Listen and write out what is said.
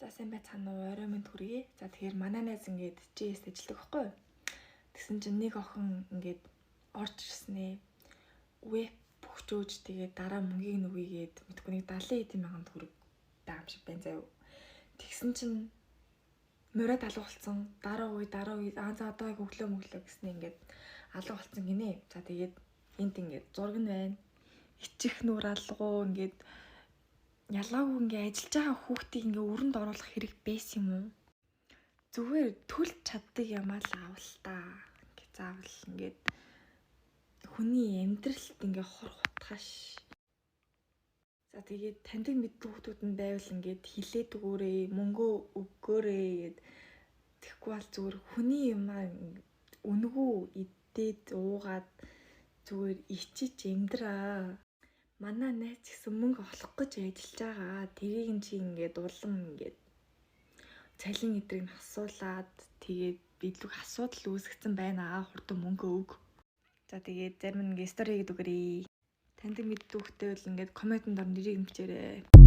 За сайн байцгаана уу? Орой минь хүргэе. За тэгэхээр манай найз ингээд JS ажилладаг байхгүй юу? Тэгсэн чинь нэг охин ингээд орж ирсэн ээ. Веб бөхчөөж тэгээд дараа мөнгийг нүгийгээд мэдгүй нэг 70,000 төгрөг даам шиг байна заяа. Тэгсэн чинь морой алга болсон. Дараа үе за одоо өглөө гэснээр ингээд алга болсон гинэ. За тэгээд энд ингээд зураг нь байна. Ичих нүр алгуу ингээд ялгаагүй ингээ ажиллаж байгаа хүүхдийг ингээ өрөнд оруулах хэрэг байсан юм уу? Зүгээр төлж чаддаг юмаа л аавал та. Ингээ заавал ингээд хүний амьдралд ингээ хор хутгаш. За тэгээд таньдаг мэддэг хүүхдүүд нь байвал ингээд хилээд өгөөрэй, мөнгөө өгөөрэй гэд. Тэгэхгүй бол зүгээр хүний юмаа үнгүү идээд уугаад зүгээр ичиж амьдраа. Манай найз гэсэн мөнгө олох гэж ажиллаж байгаа. Тэрийг нь чи ингээд улам ингээд цалин эдрийг нь асуулаад тэгээд бидлэг асуудал үүсгэсэн байна. Хурдан мөнгө өг. За тэгээд зарим нэг стори хийгээд өгөөрэй. Таньдаг мэддэг хүүхдээ бол ингээд комментанд нэрийг нь бичээрэй.